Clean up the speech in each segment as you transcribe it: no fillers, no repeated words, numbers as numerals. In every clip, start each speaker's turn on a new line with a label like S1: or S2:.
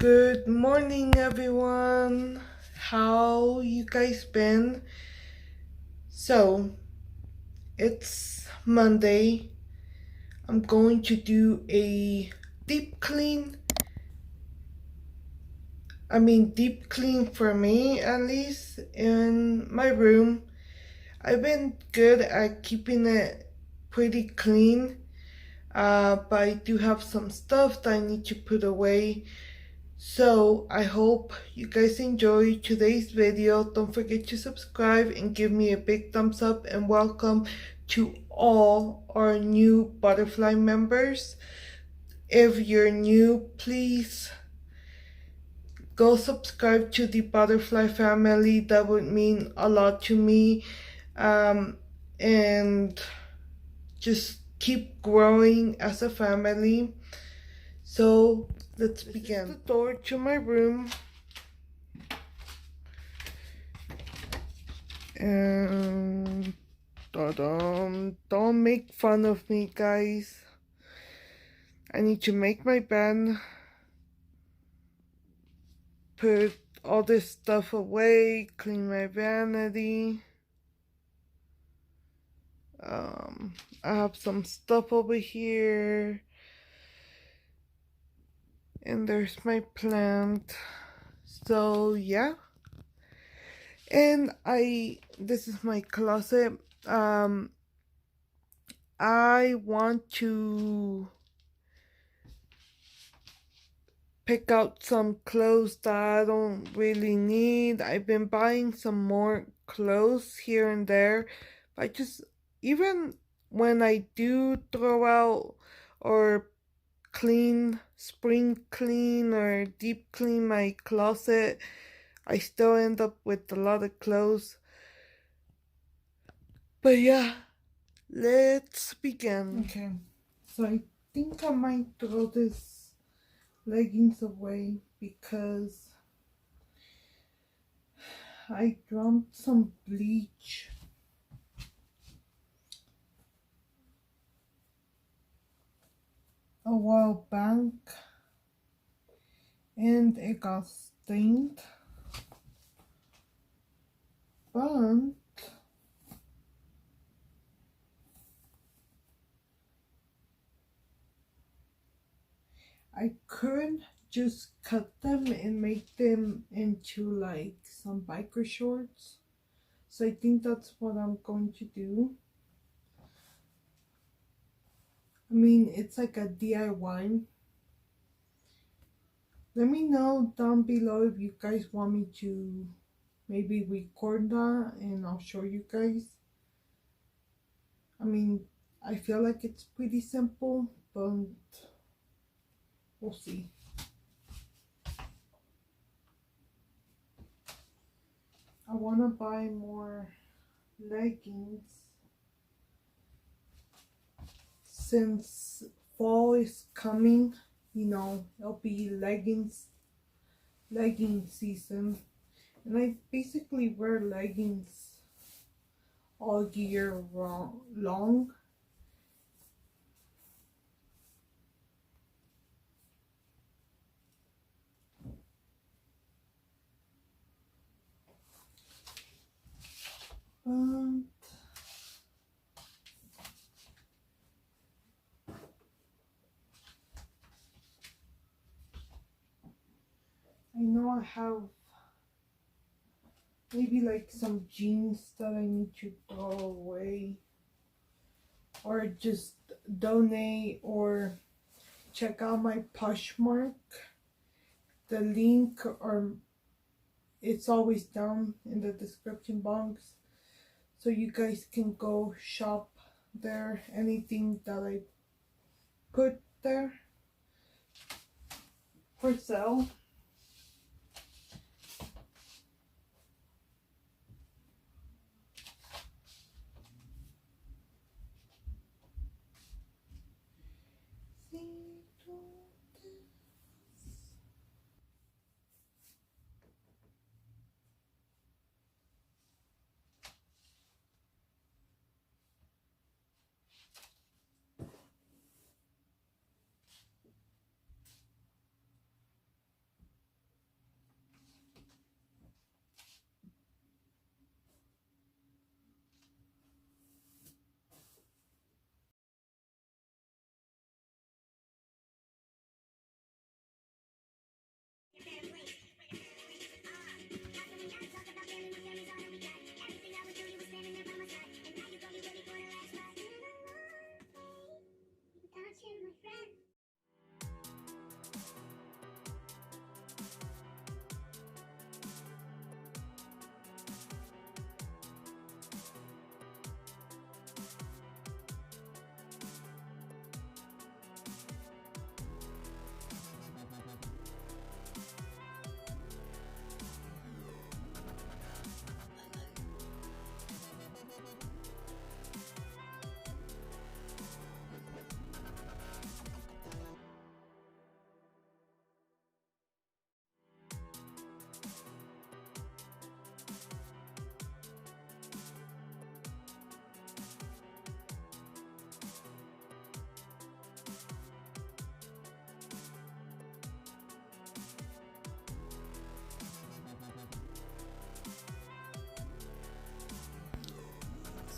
S1: Good morning, everyone. How you guys been? So, it's Monday. I'm going to do a deep clean. Deep clean for me at least in my room. I've been good at keeping it pretty clean, but I do have some stuff that I need to put away. So I hope you guys enjoy today's video. Don't forget to subscribe and give me a big thumbs up, and welcome to all our new butterfly members. If you're new, please go subscribe to the butterfly family. That would mean a lot to me. And just keep growing as a family. So let's begin. This is the door to my room. And don't make fun of me, guys. I need to make my bed, put all this stuff away, clean my vanity. I have some stuff over here, and there's my plant. So yeah. And this is my closet. I want to pick out some clothes that I don't really need. I've been buying some more clothes here and there. Even when I do throw out or spring clean or deep clean my closet, I still end up with a lot of clothes. But yeah, let's begin. Okay, so I think I might throw this leggings away because I dumped some bleach a while back and it got stained, but I could just cut them and make them into like some biker shorts. So I think that's what I'm going to do. It's like a DIY. Let me know down below if you guys want me to maybe record that and I'll show you guys. I feel like it's pretty simple, but we'll see. I want to buy more leggings since fall is coming. It'll be legging season, and I basically wear leggings all year long. I know I have maybe like some jeans that I need to throw away or just donate, or check out my Poshmark. The link, or it's always down in the description box, so you guys can go shop there. Anything that I put there for sale.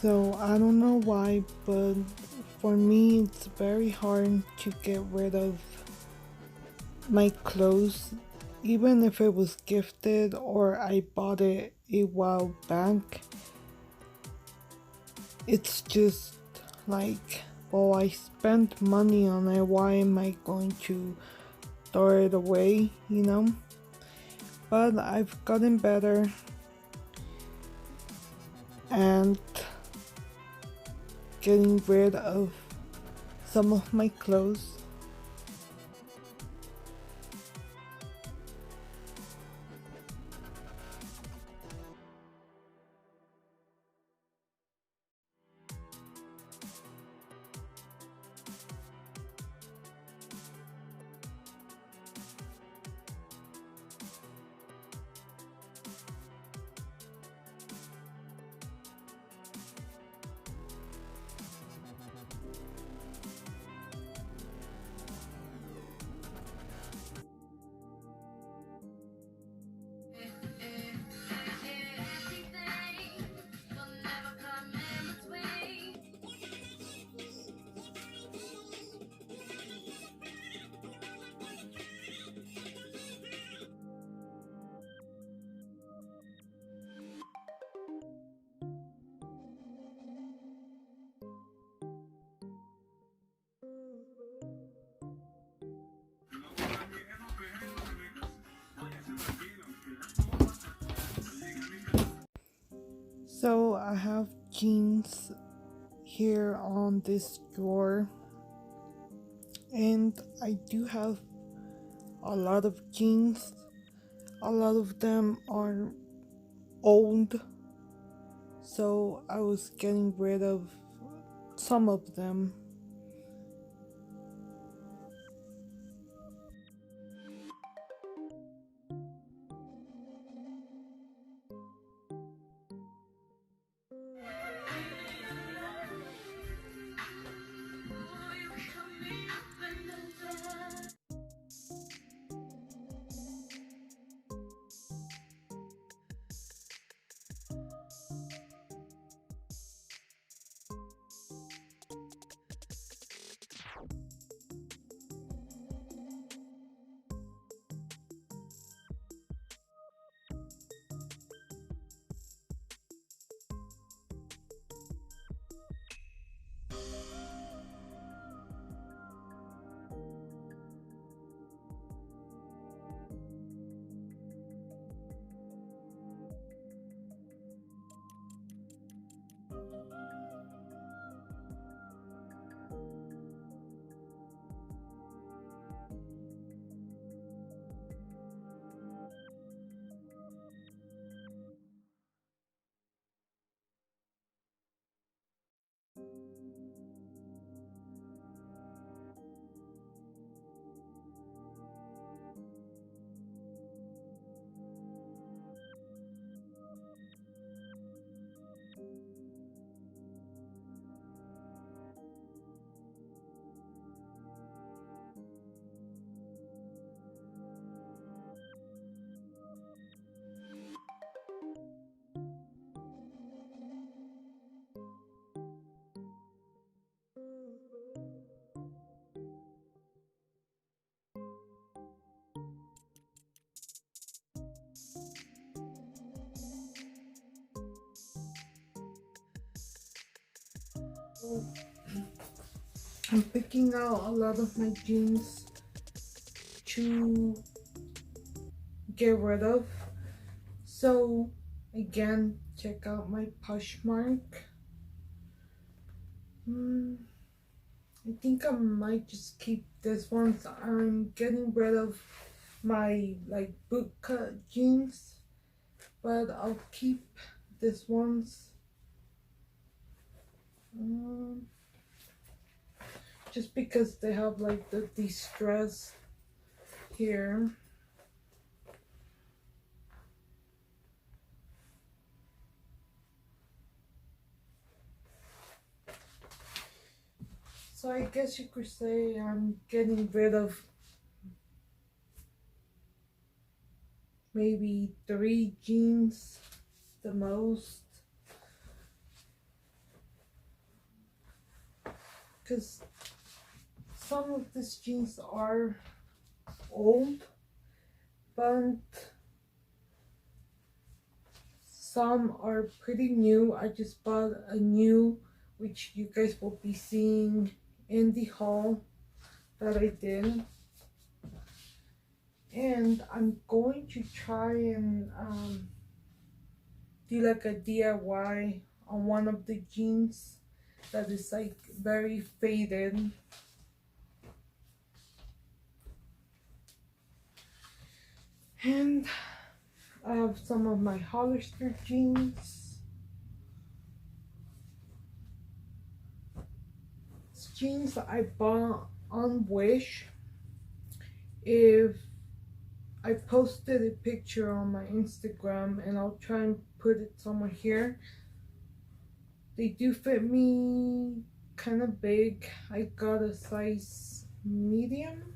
S1: So I don't know why, but for me it's very hard to get rid of my clothes, even if it was gifted or I bought it a while back. It's just like, well, I spent money on it, why am I going to throw it away, you know? But I've gotten better and getting rid of some of my clothes. So I have jeans here on this drawer, and I do have a lot of jeans. A lot of them are old, so I was getting rid of some of them. I'm picking out a lot of my jeans to get rid of. So again, check out my Poshmark. I think I might just keep this one. So I'm getting rid of my like bootcut jeans, but I'll keep this ones. Just because they have like the de-stress here. So I guess you could say I'm getting rid of maybe 3 jeans the most. because some of these jeans are old, but some are pretty new. I just bought a new, which you guys will be seeing in the haul that I did. And I'm going to try and do like a DIY on one of the jeans that is like very faded. And I have some of my Hollister jeans. It's jeans that I bought on Wish. If I posted a picture on my Instagram, and I'll try and put it somewhere here. They do fit me kind of big. I got a size medium.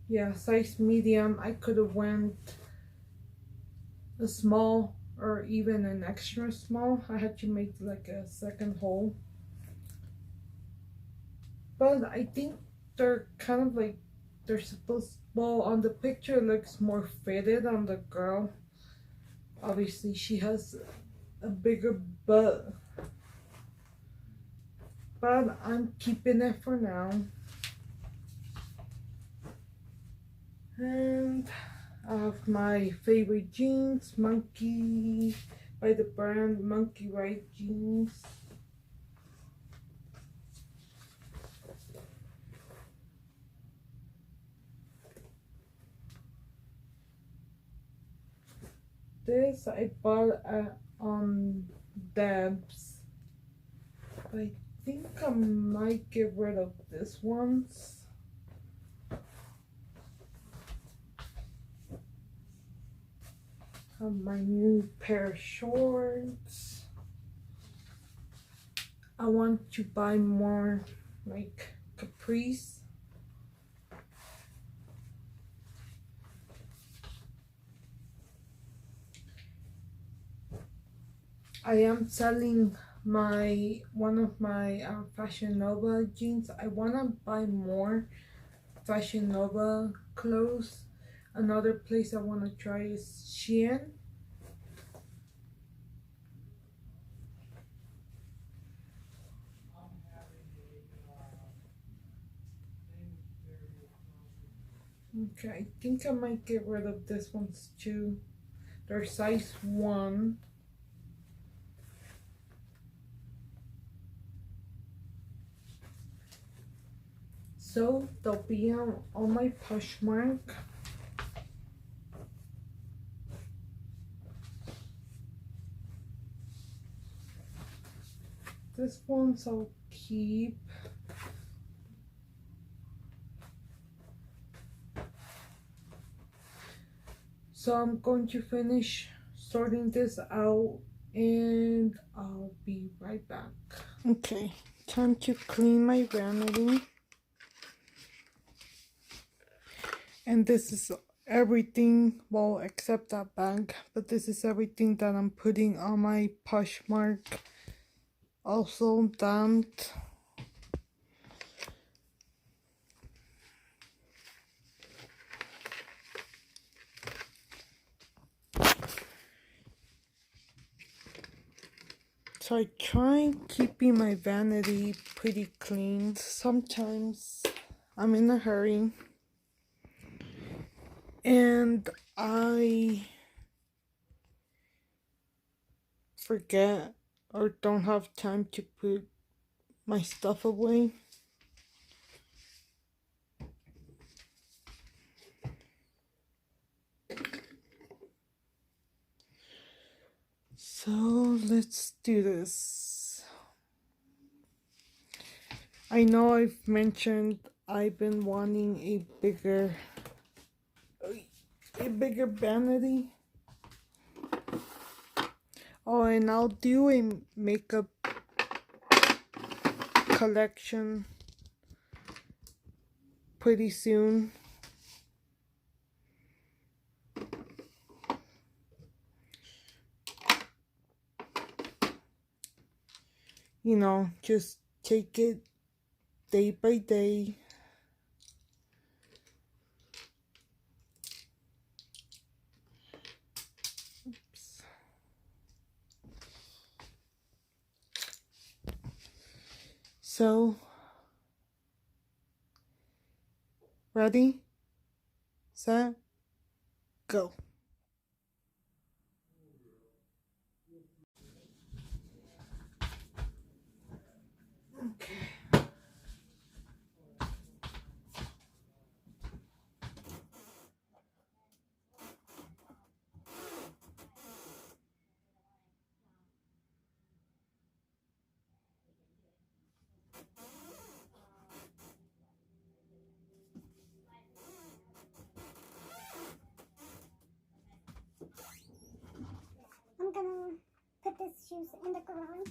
S1: Yeah, size medium. I could have went a small or even an extra small. I had to make like a second hole. But I think they're kind of like, they're supposed, well, on the picture it looks more fitted on the girl. Obviously she has a bigger butt, but I'm keeping it for now. And I have my favorite jeans, Monkey, by the brand Monkey Ride jeans. This I bought on Debs. I think I might get rid of this ones. Have my new pair of shorts. I want to buy more like capris. I am selling one of my Fashion Nova jeans. I want to buy more Fashion Nova clothes. Another place I want to try is Shein. Okay, I think I might get rid of this ones too. They're size 1. So they'll be on my Poshmark. This one's I'll keep. So I'm going to finish sorting this out and I'll be right back. Okay, time to clean my vanity. And this is everything, well, except that bag, but this is everything that I'm putting on my Poshmark. Also dumped. So I try keeping my vanity pretty clean. Sometimes I'm in a hurry and I forget or don't have time to put my stuff away. So let's do this. I know I've mentioned I've been wanting a bigger vanity. Oh, and I'll do a makeup collection pretty soon. just take it day by day. Oops. So, ready, set, go. Okay.
S2: I'm gonna put these shoes in the garage.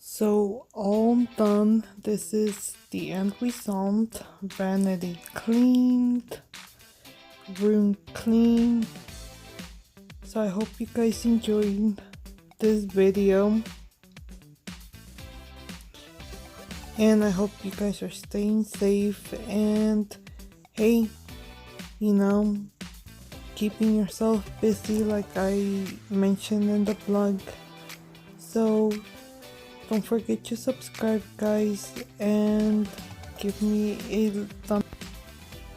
S1: So all done. This is the end result. Vanity cleaned, room clean. So I hope you guys enjoyed this video, and I hope you guys are staying safe, and hey, keeping yourself busy like I mentioned in the blog. So don't forget to subscribe, guys, and give me a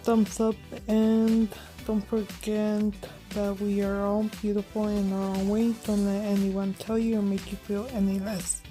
S1: thumbs up, and don't forget that we are all beautiful in our own way. Don't let anyone tell you or make you feel any less.